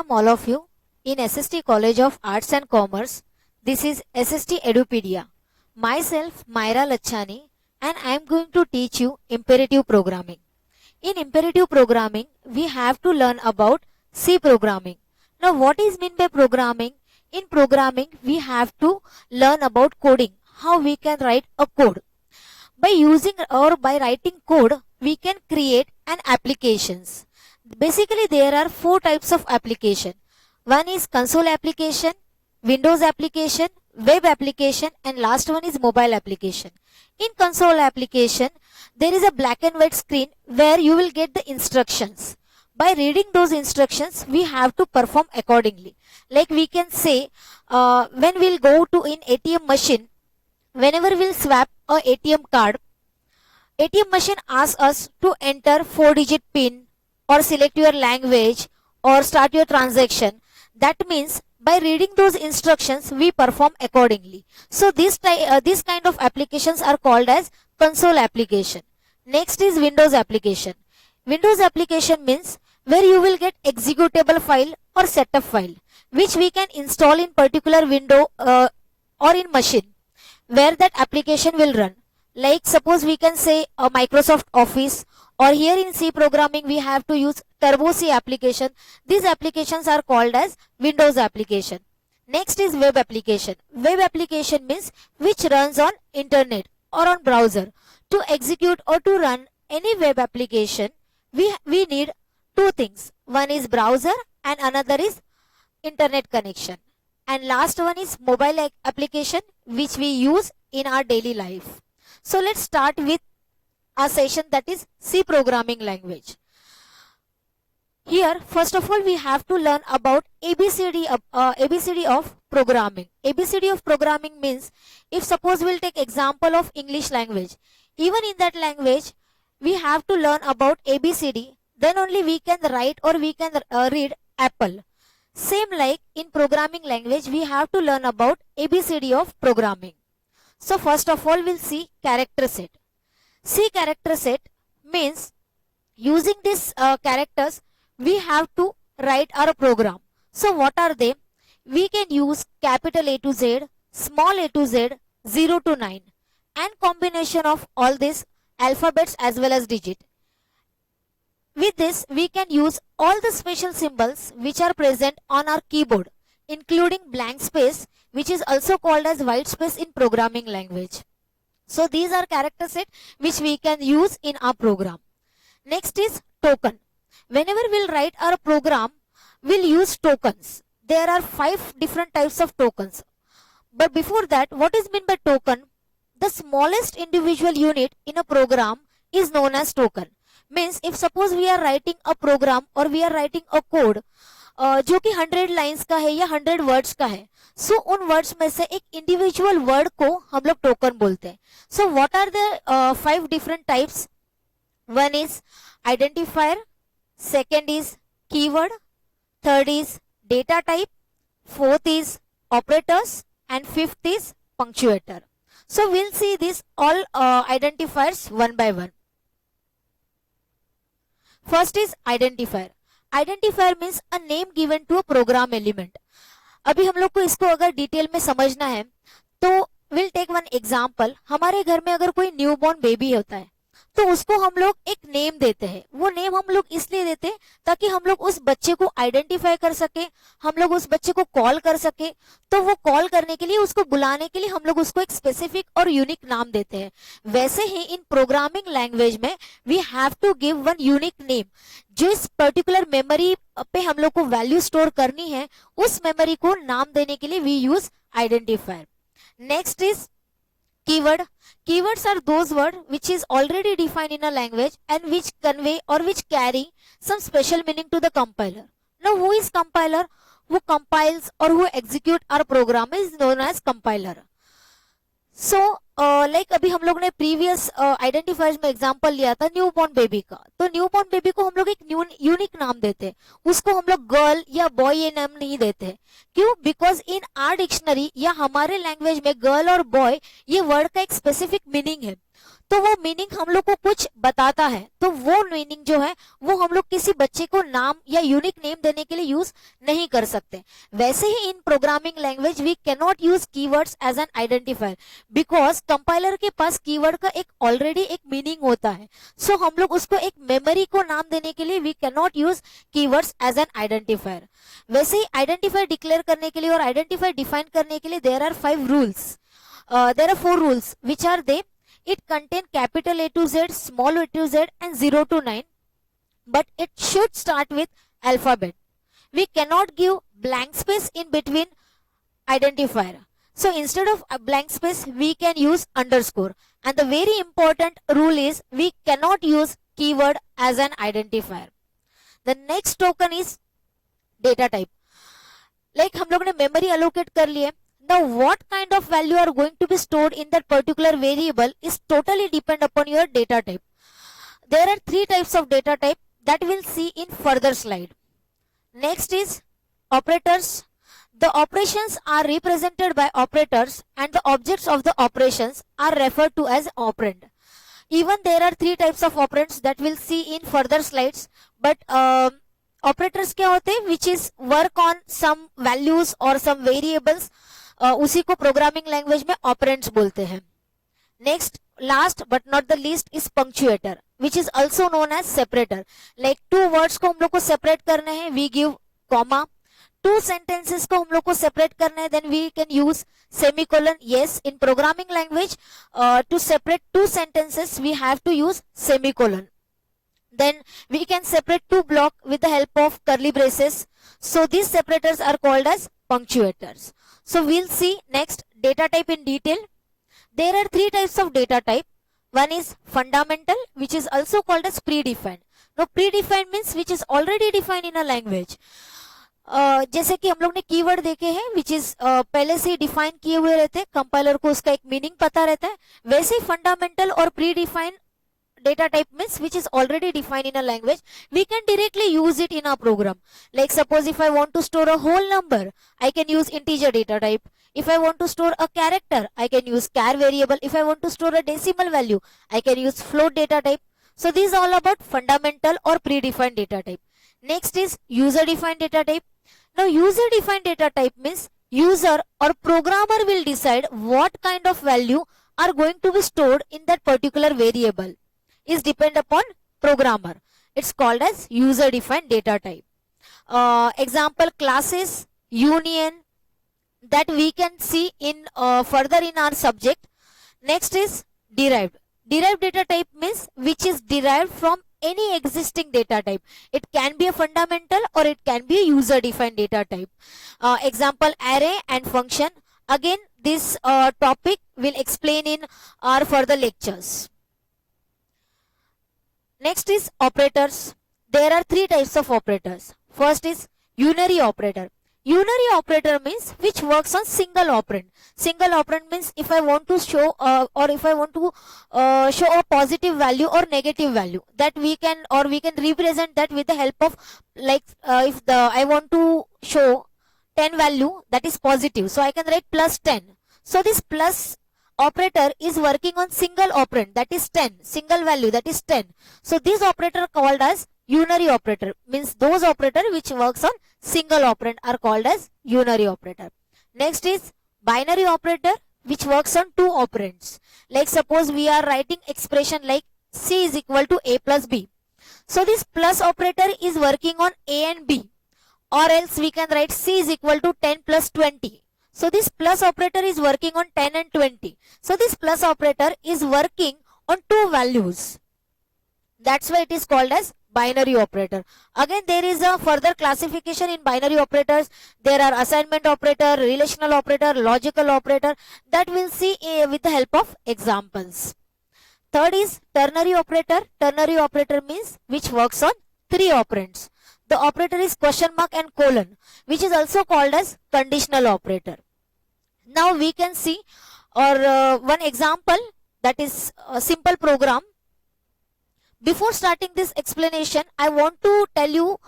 Welcome all of you in SST College of Arts and Commerce. This is SST Edupedia. Myself Myra Lachani and I am going to teach you imperative programming. In imperative programming, we have to learn about C programming. Now what is meant by programming? In programming, we have to learn about coding, how we can write a code. By using or by writing code, we can create an applications. Basically, there are four types of application. One is console application, Windows application, web application, and last one is mobile application. In console application, there is a black and white screen where you will get the instructions. By reading those instructions, we have to perform accordingly. Like we can say, when we'll go to an ATM machine, whenever we'll swap a ATM card, ATM machine asks us to enter 4-digit PIN or select your language or start your transaction. That means by reading those instructions, we perform accordingly. So this kind of applications are called as console application. Next is Windows application. Windows application means where you will get executable file or setup file, which we can install in particular window or in machine where that application will run. Like suppose we can say a Microsoft Office, or here in C programming we have to use Turbo C application. These applications are called as Windows application. Next is web application. Web application means which runs on internet or on browser. To execute or to run any web application, we need two things. One is browser and another is internet connection. And last one is mobile application, which we use in our daily life. So let's start with a session that is C programming language. Here, first of all, we have to learn about ABCD of programming. ABCD of programming means, if suppose we'll take example of English language, even in that language, we have to learn about ABCD, then only we can write or we can read apple. Same like in programming language, we have to learn about ABCD of programming. So first of all, we'll see character set. C character set means using these characters, we have to write our program. So what are they? We can use capital A to Z, small a to Z, 0 to 9, and combination of all these alphabets as well as digit. With this, we can use all the special symbols which are present on our keyboard, including blank space, which is also called as white space in programming language. So these are character set which we can use in our program. Next is token. Whenever we'll write our program, we'll use tokens. There are 5 different types of tokens. But before that, what is meant by token? The smallest individual unit in a program is known as token. Means if suppose we are writing a program or we are writing a code जो कि 100 lines का है या 100 words का है, सो उन words में से एक इंडिविजुअल वर्ड को हम लोग टोकन बोलते हैं. So what are the 5 different types? One is identifier, second is keyword, third is data type, fourth is operators and fifth is punctuator. So will see this all identifiers one by one. First is identifier. Identifier means a name given to a program element. अभी हम लोग को इसको अगर detail में समझना है तो विल टेक वन एग्जांपल. हमारे घर में अगर कोई न्यूबॉर्न बेबी होता है तो उसको हम लोग एक नेम देते हैं. वो नेम हम लोग इसलिए देते हैं ताकि हम लोग उस बच्चे को आइडेंटिफाई कर सके, हम लोग उस बच्चे को कॉल कर सके. तो वो कॉल करने के लिए, उसको बुलाने के लिए हम लोग उसको एक स्पेसिफिक और यूनिक नाम देते हैं. वैसे ही इन प्रोग्रामिंग लैंग्वेज में we have to give one unique name. जो इस पर्टिकुलर मेमोरी पे हम लोग को वैल्यू स्टोर करनी है, उस मेमोरी को नाम देने के लिए we use identifier. Next is keyword. Keywords are those words which is already defined in a language and which convey or which carry some special meaning to the compiler. Now who is compiler? Who compiles or who execute our program is known as compiler. So like अभी हम लोग ने previous identifiers में example लिया था newborn baby का. तो newborn baby को हम लोग एक यूनिक नाम देते हैं. उसको हम लोग गर्ल या बॉय ये नाम नहीं देते हैं. क्यों? बिकॉज इन आर डिक्शनरी या हमारे लैंग्वेज में गर्ल और बॉय ये वर्ड का एक स्पेसिफिक मीनिंग है. तो वो मीनिंग हम लोग को कुछ बताता है, तो वो मीनिंग जो है वो हम लोग किसी बच्चे को नाम या यूनिक नेम देने के लिए यूज नहीं कर सकते। वैसे ही इन programming language we can not use keywords as an identifier, because compiler के पास कीवर्ड का एक ऑलरेडी एक मीनिंग होता है। सो हम लोग उसको एक मेमोरी को नाम देने के लिए we can not use keywords as an identifier. वैसे ही आइडेंटिफायर डिक्लेयर करने के लिए और आइडेंटिफायर डिफाइन करने के लिए there are 5 rules, there are 4 rules, which are they? It contain capital A to Z, small a to Z and 0 to 9, but it should start with alphabet. We cannot give blank space in between identifier. So instead of a blank space, we can use underscore. And the very important rule is we cannot use keyword as an identifier. The next token is data type. Like हम लोग ने memory allocate कर लिए, now what kind of value are going to be stored in that particular variable is totally depend upon your data type. There are 3 types of data type that we'll see in further slide. Next is operators. The operations are represented by operators and the objects of the operations are referred to as operand. Even there are 3 types of operands that we'll see in further slides, but operators क्या होते हैं, which is work on some values or some variables, उसी को programming language में operands बोलते हैं। Next, last but not the least is punctuator, which is also known as separator. Like 2 words को हम लोग को सेपरेट करने हैं, वी गिव कॉमा। 2 सेंटेंसेस को हम लोग को सेपरेट करना है, then we can use semicolon. Yes, in programming language to separate 2 sentences we have to use semicolon. Then we can separate 2 blocks with the help of curly braces. So these separators are called as punctuators. So we'll see next data type in detail. There are 3 types of data type. One is fundamental, which is also called as predefined. Now predefined means which is already defined in a language. जैसे कि हम लोग ने keyword देखे हैं which is पहले से ही define किए हुए रहते हैं, कंपाइलर को उसका एक मीनिंग पता रहता है। वैसे ही फंडामेंटल और pre defined data type means which is already defined in a language, we can directly use it in our program. Like suppose if I want to store a whole number, I can use integer data type. If I want to store a character, I can use char variable. If I want to store a decimal value, I can use float data type. So this is all about fundamental or predefined data type. Next is user defined data type. Now user defined data type means user or programmer will decide what kind of value are going to be stored in that particular variable. Is depend upon programmer. It's called as user defined data type. Example classes, union, that we can see in further in our subject. Next is derived. Derived data type means which is derived from any existing data type. It can be a fundamental or it can be a user defined data type. Example array and function. Again this topic will explain in our further lectures. Next is operators. There are 3 types of operators. First is unary operator. Unary operator means which works on single operand. Single operand means if I want to show or if I want to show a positive value or negative value, that we can represent that with the help of like if I want to show 10 value that is positive, so I can write plus 10. So this plus operator is working on single operand, that is 10, single value, that is 10. So this operator called as unary operator, means those operator which works on single operand are called as unary operator. Next is binary operator, which works on 2 operands. Like suppose we are writing expression like C is equal to A plus B. So this plus operator is working on A and B, or else we can write C is equal to 10 plus 20. So this plus operator is working on 10 and 20. So this plus operator is working on 2 values. That's why it is called as binary operator. Again there is a further classification in binary operators. There are assignment operator, relational operator, logical operator, that we'll see with the help of examples. Third is ternary operator. Ternary operator means which works on 3 operands. The operator is question mark and colon, which is also called as conditional operator. Now we can see one example, that is a simple program. Before starting this explanation, I want to tell you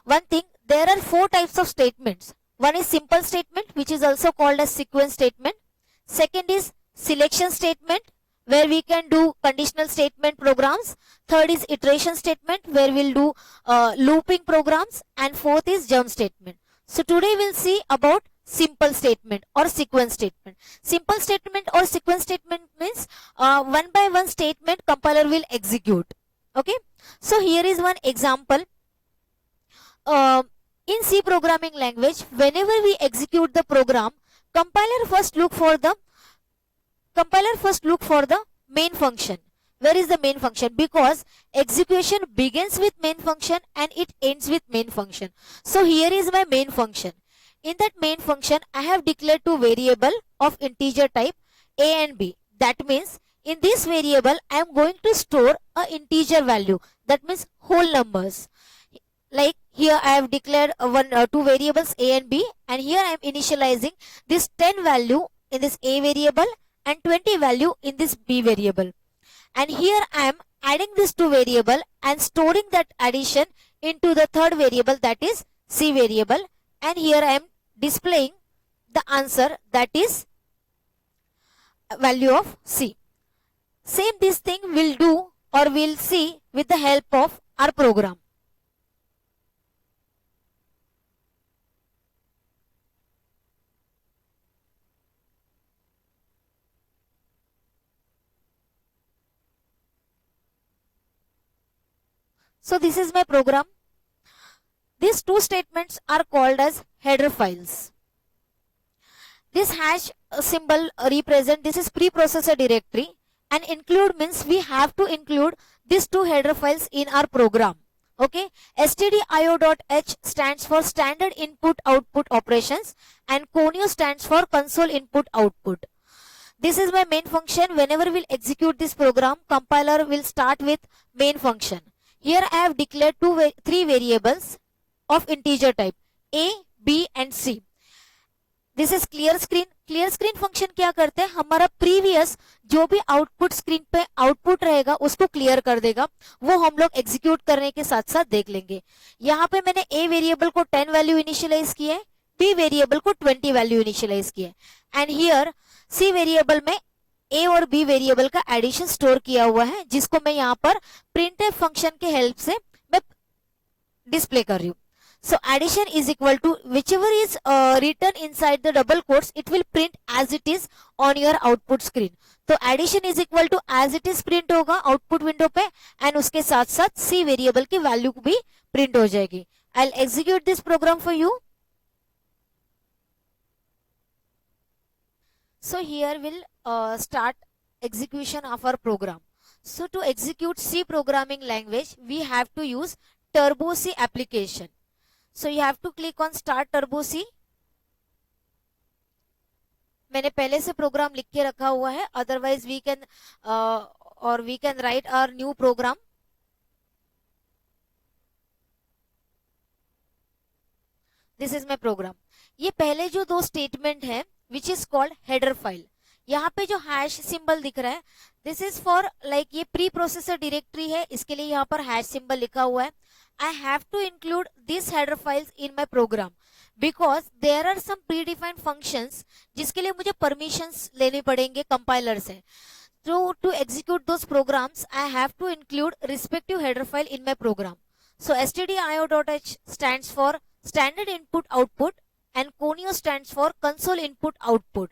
one thing. There are 4 types of statements. One is simple statement, which is also called as sequence statement. Second is selection statement, where we can do conditional statement programs. Third is iteration statement, where we'll do looping programs. And fourth is jump statement. So today we'll see about simple statement or sequence statement. Simple statement or sequence statement means one by one statement compiler will execute. Okay. So here is one example. In C programming language, whenever we execute the program, compiler first look for the main function. Where is the main function? Because execution begins with main function and it ends with main function. So here is my main function. In that main function, I have declared two variable of integer type a and b. That means in this variable, I am going to store a integer value. That means whole numbers. Like here I have declared two variables a and b, and here I am initializing this 10 value in this a variable and 20 value in this b variable. And here I am adding this two variable and storing that addition into the third variable, that is c variable, and here I am displaying the answer, that is value of c. Same this thing we'll do or we'll see with the help of our program. So this is my program. These two statements are called as header files. This hash symbol represent this is preprocessor directory, and include means we have to include these two header files in our program. Okay, stdio.h stands for standard input output operations and conio stands for console input output. This is my main function. Whenever we'll execute this program, compiler will start with main function. Here I have declared three variables of integer type a, b and c. This is clear screen. Clear screen function क्या करते हैं, हमारा previous जो भी output screen पे output रहेगा उसको clear कर देगा. वो हम लोग एग्जीक्यूट करने के साथ साथ देख लेंगे. यहाँ पे मैंने a वेरिएबल को 10 वैल्यू इनिशियलाइज किया है, b वेरिएबल को 20 वैल्यू इनिशियलाइज किया है, एंड हियर c वेरिएबल में a और b वेरिएबल का एडिशन स्टोर किया हुआ है, जिसको मैं यहाँ पर प्रिंटफ फंक्शन के हेल्प से मैं डिस्प्ले कर रही हूँ. So addition is equal to whichever is written inside the double quotes, it will print as it is on your output screen. तो addition is equal to as it is print होगा output window पे, and उसके साथ साथ c variable की value भी print हो जाएगी. I'll execute this program for you. So here we'll start execution of our program. So to execute C programming language, we have to use Turbo C application. So you have to click on start Turbo C. मैंने पहले से programme लिख के रखा हुआ है, otherwise we can write our new program. This is my program. ये पहले जो दो स्टेटमेंट है which is called header file. यहाँ पे जो हैश सिंबल दिख रहा है, दिस इज फॉर लाइक ये प्री प्रोसेसर डायरेक्टरी है, इसके लिए यहाँ पर हैश सिंबल लिखा हुआ है. I have to include these header files in my program because there are some predefined functions जिसके लिए मुझे permissions लेने पड़ेंगे compiler से. So to execute those programs, I have to include respective header file in my program. So stdio.h stands for standard input output and conio stands for console input output.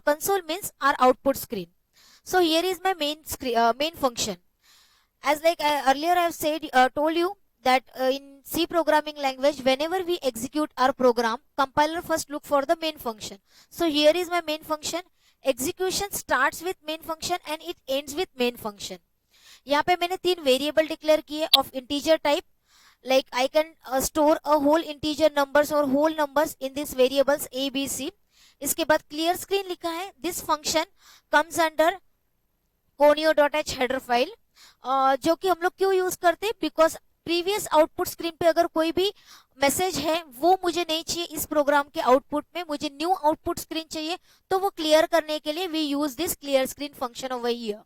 Console means our output screen. So here is my main function. As like earlier I have said, told you that in C programming language, whenever we execute our program, compiler first look for the main function. So here is my main function. Execution starts with main function and it ends with main function. यहाँ पे मैंने तीन variable declare किए of integer type. like I can store a whole integer numbers or whole numbers in these variables a b c. इसके बाद clear screen लिखा है. this function comes under conio.h header file, जो कि हम लोग क्यों यूज करते हैं, बिकॉज प्रीवियस आउटपुट स्क्रीन पे अगर कोई भी मैसेज है वो मुझे नहीं चाहिए इस प्रोग्राम के आउटपुट में, मुझे न्यू आउटपुट स्क्रीन चाहिए, तो वो क्लियर करने के लिए we use this clear screen function over here.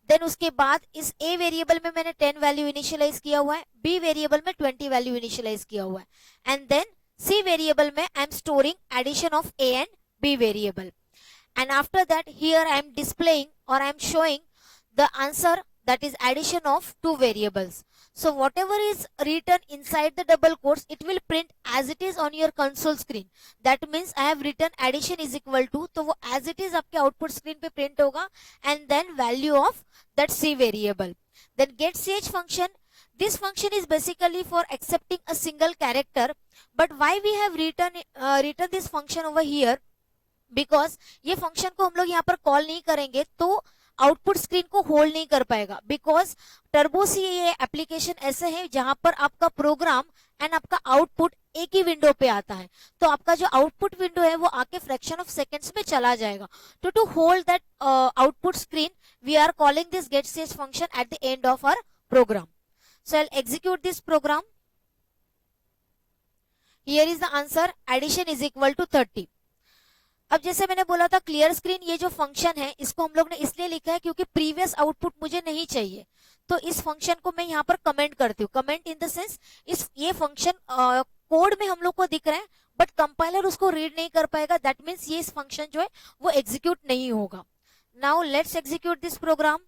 Then उसके बाद इस a वेरिएबल में मैंने 10 वैल्यू इनिशियलाइज किया हुआ है, b वेरिएबल में 20 वैल्यू इनिशियलाइज किया हुआ है, एंड देन c वेरिएबल में I am storing addition of a and b variable. and after that here I am displaying or I am showing the answer, that is addition of two variables. So whatever is written inside the double quotes, it will print as it is on your console screen. That means I have written addition is equal to, तो वो as it is आपके output screen पे print होगा, and then value of that C variable. Then getCH function, this function is basically for accepting a single character, but why we have written this function over here, because ये function को हम लोग यहाँ पर call नहीं करेंगे तो output screen को होल्ड नहीं कर पाएगा, बिकॉज टर्बो सी ये एप्लीकेशन ऐसे है जहां पर आपका प्रोग्राम एंड आपका आउटपुट एक ही विंडो पे आता है, तो आपका जो आउटपुट विंडो है वो आके फ्रैक्शन ऑफ सेकेंड्स में चला जाएगा. तो to hold that output screen we are calling this getCH function at the end of our program. So I execute this program. Here is the answer, addition is equal to 30. अब जैसे मैंने बोला था clear screen, ये जो function है इसको हम लोग ने इसलिए लिखा है क्योंकि प्रीवियस आउटपुट मुझे नहीं चाहिए, तो इस फंक्शन को मैं यहाँ पर कमेंट करती हूँ. कमेंट इन द सेंस ये फंक्शन कोड में हम लोग को दिख रहा है बट कंपाइलर उसको रीड नहीं कर पाएगा. दैट मीन्स ये इस फंक्शन जो है वो एग्जीक्यूट नहीं होगा. Now let's execute this program.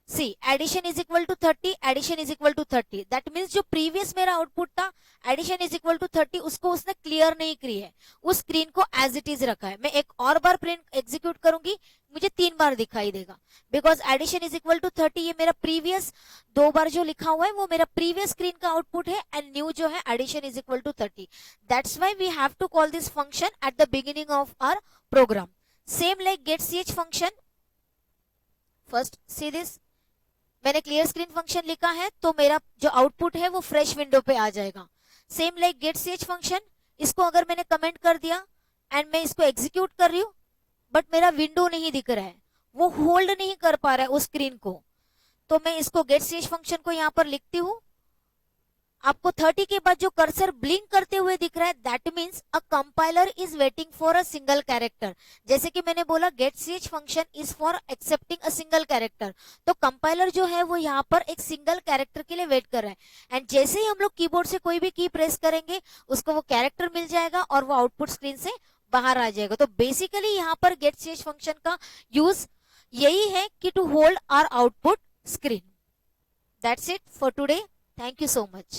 See addition is equal to 30, addition is equal to 30. That means जो प्रीवियस मेरा आउटपुट था एडिशन इज इक्वल टू 30, उसको उसने क्लियर नहीं की है, उस स्क्रीन को एज इट इज रखा है. मैं एक और बार प्रिंट एग्जीक्यूट करूंगी, मुझे 3 बार दिखाई देगा, because addition is equal to 30 ये मेरा प्रीवियस 2 बार जो लिखा हुआ है वो मेरा प्रीवियस स्क्रीन का आउटपुट है, एंड न्यू जो है addition is equal to 30. That's why we have to call this function at the beginning of our program. Same like getCH function. First see this, मैंने क्लियर स्क्रीन फंक्शन लिखा है तो मेरा जो output है वो फ्रेश विंडो पे आ जाएगा. सेम लाइक getCH फंक्शन, इसको अगर मैंने कमेंट कर दिया एंड मैं इसको एग्जीक्यूट कर रही हूँ बट मेरा विंडो नहीं दिख रहा है, वो होल्ड नहीं कर पा रहा है उस स्क्रीन को, तो मैं इसको getCH फंक्शन को यहाँ पर लिखती हूँ. आपको 30 के बाद जो कर्सर ब्लिंक करते हुए दिख रहा है, that means a compiler is waiting for a single character. जैसे कि मैंने बोला getCH function is for accepting a single character, तो कंपाइलर जो है वो यहाँ पर एक सिंगल कैरेक्टर के लिए वेट कर रहा है, एंड जैसे ही हम लोग कीबोर्ड से कोई भी की प्रेस करेंगे उसको वो कैरेक्टर मिल जाएगा और वो आउटपुट स्क्रीन से बाहर आ जाएगा. तो बेसिकली यहाँ पर getCH फंक्शन का यूज यही है कि to hold our output screen. That's it for today. Thank you so much.